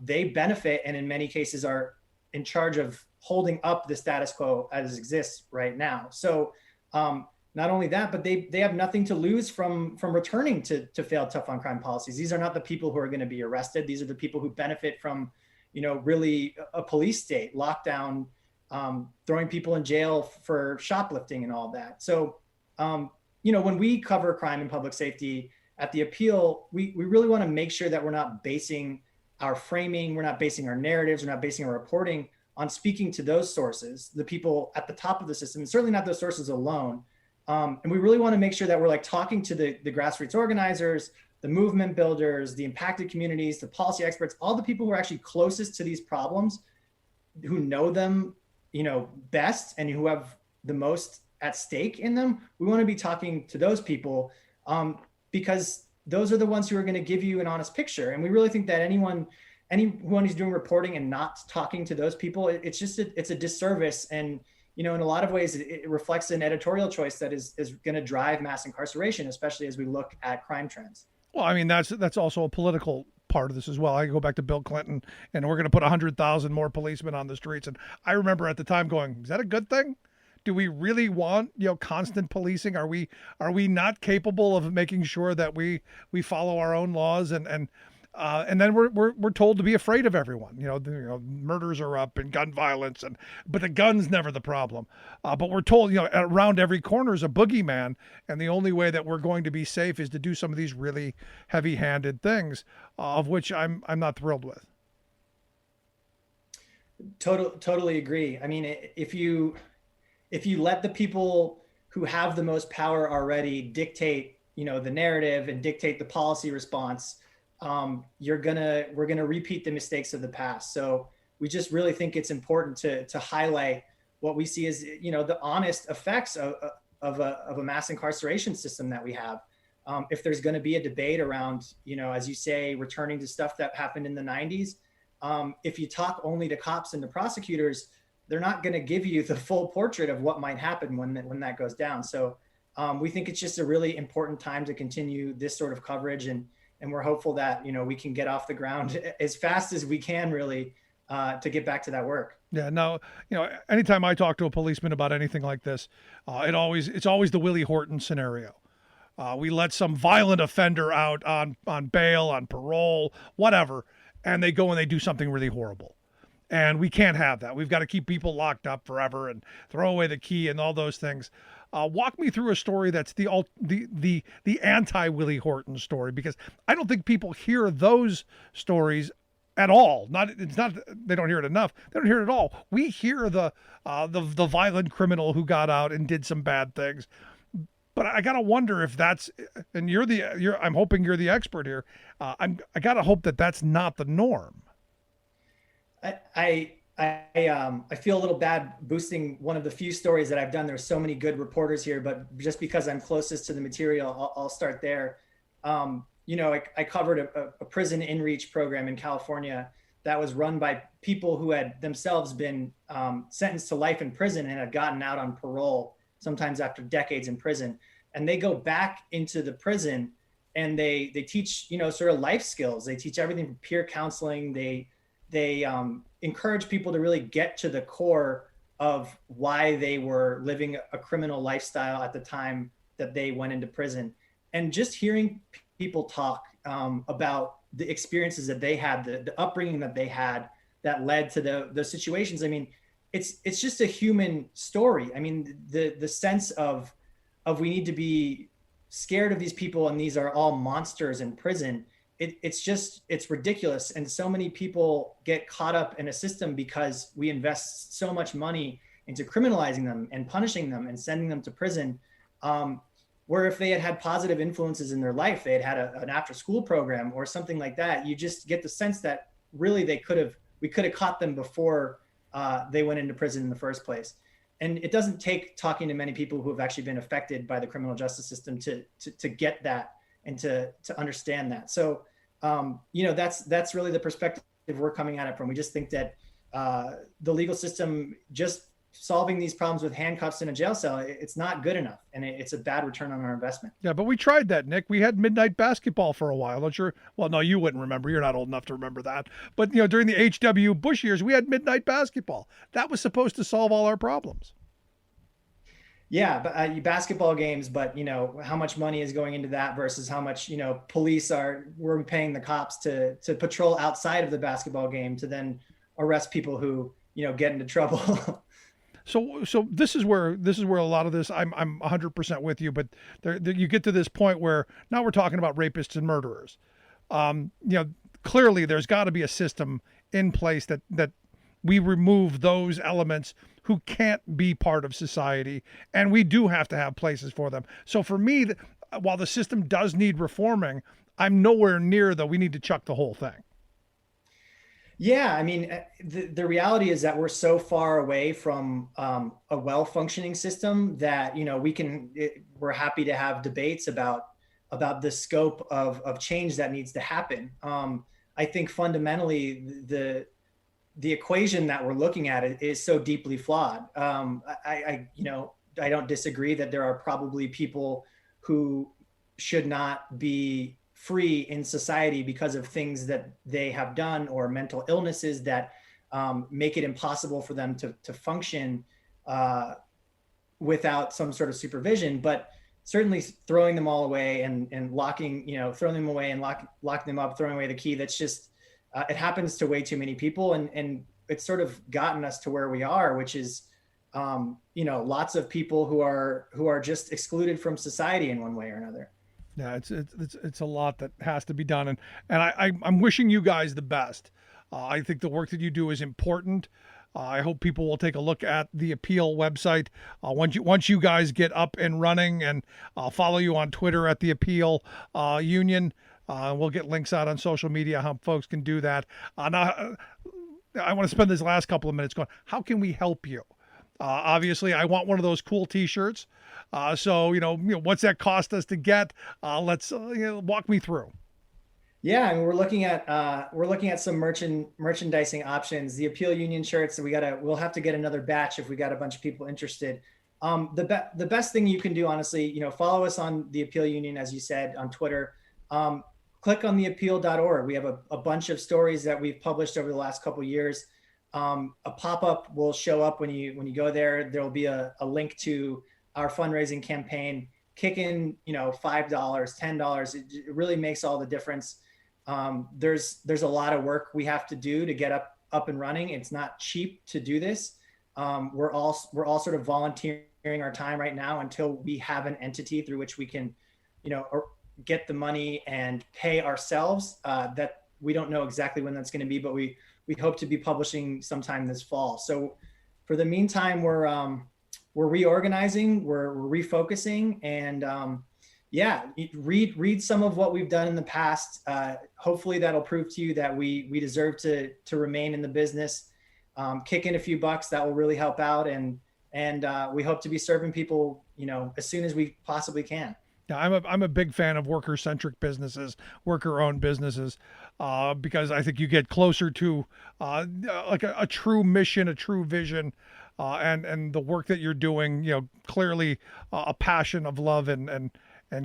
They benefit, and in many cases are in charge of holding up the status quo as exists right now. So not only that, but they have nothing to lose from returning to failed tough on crime policies. These are not the people who are going to be arrested. These are the people who benefit from, really a police state, lockdown, throwing people in jail for shoplifting and all of that. So, when we cover crime and public safety at The Appeal, we really want to make sure that we're not basing our framing, we're not basing our narratives, we're not basing our reporting on speaking to those sources, the people at the top of the system, and certainly not those sources alone. And we really want to make sure that we're talking to the grassroots organizers, the movement builders, the impacted communities, the policy experts, all the people who are actually closest to these problems, who know them, best, and who have the most at stake in them. We want to be talking to those people because those are the ones who are going to give you an honest picture. And we really think that anyone who's doing reporting and not talking to those people, it's a disservice. And in a lot of ways, it reflects an editorial choice that is going to drive mass incarceration, especially as we look at crime trends. Well, I mean, that's also a political part of this as well. I go back to Bill Clinton, and we're going to put 100,000 more policemen on the streets. And I remember at the time going, is that a good thing? Do we really want, constant policing? Are we not capable of making sure that we follow our own laws and then we're told to be afraid of everyone. Murders are up and gun violence, but the gun's never the problem. But we're told, around every corner is a boogeyman, and the only way that we're going to be safe is to do some of these really heavy-handed things, of which I'm not thrilled with. Totally agree. I mean, if you let the people who have the most power already dictate, the narrative and dictate the policy response, we're gonna repeat the mistakes of the past. So we just really think it's important to highlight what we see as the honest effects of a mass incarceration system that we have. If there's going to be a debate around, as you say, returning to stuff that happened in the 90s, if you talk only to cops and to prosecutors, they're not going to give you the full portrait of what might happen when that goes down. So we think it's just a really important time to continue this sort of coverage, and we're hopeful that we can get off the ground as fast as we can, really, to get back to that work. Yeah, no, anytime I talk to a policeman about anything like this, it's always the Willie Horton scenario. We let some violent offender out on bail, on parole, whatever, and they go and they do something really horrible. And we can't have that. We've got to keep people locked up forever and throw away the key and all those things. Walk me through a story that's the anti Willie Horton story, because I don't think people hear those stories at all. It's not they don't hear it enough. They don't hear it at all. We hear the violent criminal who got out and did some bad things. But I gotta wonder if that's, and I'm hoping you're the expert here. I gotta hope that that's not the norm. I feel a little bad boosting one of the few stories that I've done. There's so many good reporters here, but just because I'm closest to the material, I'll start there. I covered a prison in-reach program in California that was run by people who had themselves been sentenced to life in prison and had gotten out on parole, sometimes after decades in prison. And they go back into the prison and they teach, sort of life skills. They teach everything from peer counseling. They encourage people to really get to the core of why they were living a criminal lifestyle at the time that they went into prison. And just hearing people talk about the experiences that they had, the upbringing that they had that led to those situations. I mean, it's just a human story. I mean, the sense of we need to be scared of these people and these are all monsters in prison. It's ridiculous. And so many people get caught up in a system because we invest so much money into criminalizing them and punishing them and sending them to prison. Where if they had positive influences in their life, they had an after school program or something like that, you just get the sense that really we could have caught them before they went into prison in the first place. And it doesn't take talking to many people who have actually been affected by the criminal justice system to get that and to understand that. So, that's really the perspective we're coming at it from. We just think that the legal system just solving these problems with handcuffs in a jail cell, it's not good enough. And it's a bad return on our investment. Yeah, but we tried that, Nick. We had midnight basketball for a while. Not sure. Well, no, you wouldn't remember. You're not old enough to remember that. But, during the H.W. Bush years, we had midnight basketball. That was supposed to solve all our problems. Yeah, but basketball games, but how much money is going into that versus how much police we're paying the cops to patrol outside of the basketball game to then arrest people who get into trouble. So this is where a lot of this I'm 100% with you, but there you get to this point where now we're talking about rapists and murderers. Clearly there's got to be a system in place that we remove those elements who can't be part of society, and we do have to have places for them. So for me, while the system does need reforming, I'm nowhere near we need to chuck the whole thing. Yeah, I mean, the reality is that we're so far away from a well-functioning system that we're happy to have debates about the scope of change that needs to happen. I think fundamentally the equation that we're looking at is so deeply flawed. I don't disagree that there are probably people who should not be free in society because of things that they have done or mental illnesses that make it impossible for them to function without some sort of supervision. But certainly throwing them all away and locking, throwing them away and locking them up, throwing away the key, that's just, it happens to way too many people. And it's sort of gotten us to where we are, which is, lots of people who are just excluded from society in one way or another. Yeah, it's a lot that has to be done, and I'm wishing you guys the best. I think the work that you do is important. I hope people will take a look at the Appeal website once you guys get up and running, and I'll follow you on Twitter at the Appeal Union. We'll get links out on social media how folks can do that. Now, I want to spend this last couple of minutes going, how can we help you? Obviously, I want one of those cool T-shirts. So what's that cost us to get? Let's walk me through. Yeah, and we're looking at some merchandising options. The Appeal Union shirts. We'll have to get another batch if we got a bunch of people interested. The best thing you can do, honestly, follow us on the Appeal Union, as you said, on Twitter. Click on theappeal.org. We have a bunch of stories that we've published over the last couple of years A pop-up will show up when you go there. There will be a link to our fundraising campaign. Kick in, $5, $10. It really makes all the difference. There's a lot of work we have to do to get up and running. It's not cheap to do this. We're all sort of volunteering our time right now until we have an entity through which we can, get the money and pay ourselves. That we don't know exactly when that's going to be, but we hope to be publishing sometime this fall. So for the meantime, we're reorganizing, we're refocusing, and read some of what we've done in the past. Hopefully that'll prove to you that we deserve to remain in the business. Kick in a few bucks, that will really help out, and we hope to be serving people, as soon as we possibly can. Yeah, I'm a big fan of worker-centric businesses, worker-owned businesses, because I think you get closer to like a true mission, a true vision, and the work that you're doing. Clearly a passion of love and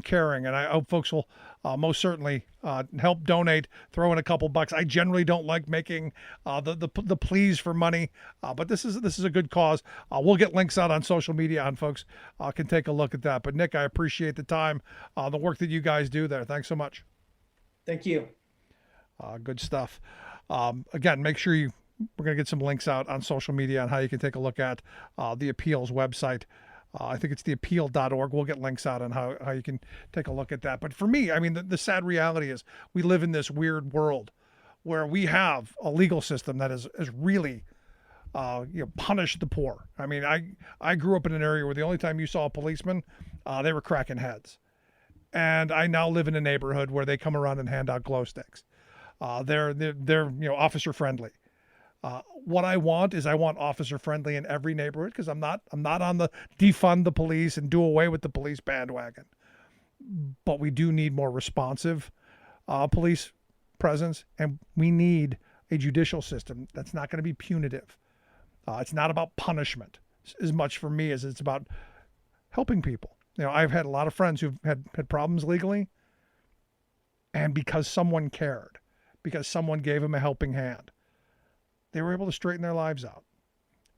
caring. And I hope folks will most certainly help donate, throw in a couple bucks. I generally don't like making the pleas for money, but this is a good cause. We'll get links out on social media, and folks can take a look at that. But Nick, I appreciate the time, the work that you guys do there. Thanks so much. Thank you. Good stuff. Again, make sure we're going to get some links out on social media on how you can take a look at the appeals website. I think it's theappeal.org. We'll get links out on how you can take a look at that. But for me, I mean, the sad reality is we live in this weird world where we have a legal system that is really, punished the poor. I mean, I grew up in an area where the only time you saw a policeman, they were cracking heads. And I now live in a neighborhood where they come around and hand out glow sticks. They're officer friendly. What I want officer friendly in every neighborhood, because I'm not on the defund the police and do away with the police bandwagon. But we do need more responsive police presence, and we need a judicial system that's not going to be punitive. It's not about punishment as much for me as it's about helping people. I've had a lot of friends who've had problems legally, and because someone cared, because someone gave them a helping hand, they were able to straighten their lives out.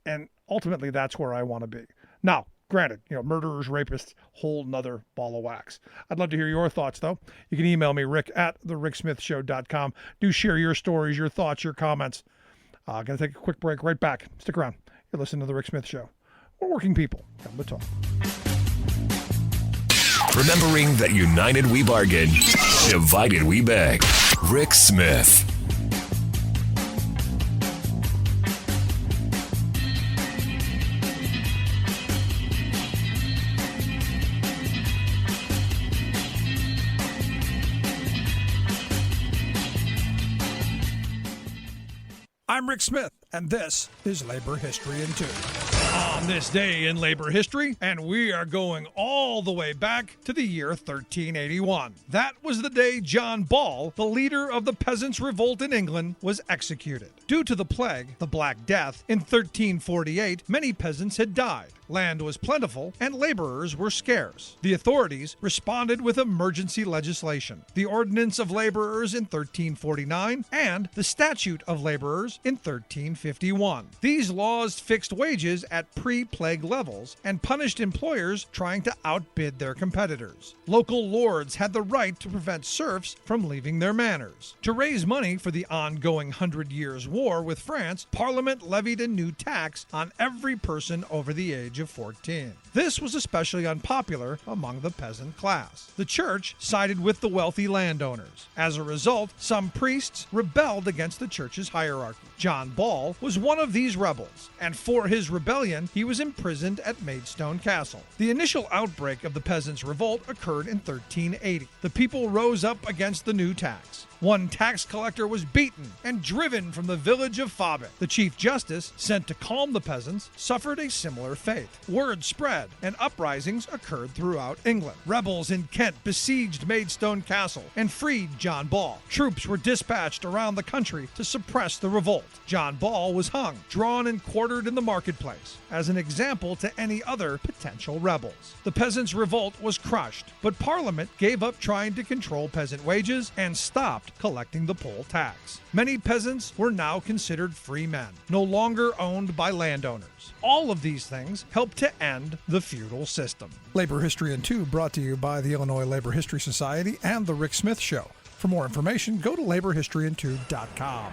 And ultimately, that's where I want to be. Now, granted, murderers, rapists, whole nother ball of wax. I'd love to hear your thoughts, though. You can email me, rick@thericksmithshow.com. Do share your stories, your thoughts, your comments. Going to take a quick break. Right back. Stick around. You're listening to The Rick Smith Show. We're working people. Come to talk. Remembering that united we bargain, divided we beg. Rick Smith. I'm Rick Smith, and this is Labor History in 2. On this day in labor history, and we are going all the way back to the year 1381. That was the day John Ball, the leader of the Peasants' Revolt in England, was executed. Due to the plague, the Black Death, in 1348, many peasants had died. Land was plentiful, and laborers were scarce. The authorities responded with emergency legislation, the Ordinance of Laborers in 1349, and the Statute of Laborers in 1351. These laws fixed wages at pre-plague levels and punished employers trying to outbid their competitors. Local lords had the right to prevent serfs from leaving their manors. To raise money for the ongoing 100 Years' War with France, Parliament levied a new tax on every person over the age of 14. This was especially unpopular among the peasant class. The church sided with the wealthy landowners. As a result, some priests rebelled against the church's hierarchy. John Ball was one of these rebels, and for his rebellion, he was imprisoned at Maidstone Castle. The initial outbreak of the Peasants' Revolt occurred in 1380. The people rose up against the new tax. One tax collector was beaten and driven from the village of Fabit. The Chief Justice, sent to calm the peasants, suffered a similar fate. Word spread, and uprisings occurred throughout England. Rebels in Kent besieged Maidstone Castle and freed John Ball. Troops were dispatched around the country to suppress the revolt. John Ball was hung, drawn and quartered in the marketplace, as an example to any other potential rebels. The Peasants' Revolt was crushed, but Parliament gave up trying to control peasant wages and stopped stopped collecting the poll tax. Many peasants were now considered free men, no longer owned by landowners. All of these things helped to end the feudal system. Labor History in 2 brought to you by the Illinois Labor History Society and The Rick Smith Show. For more information, go to laborhistoryin2.com.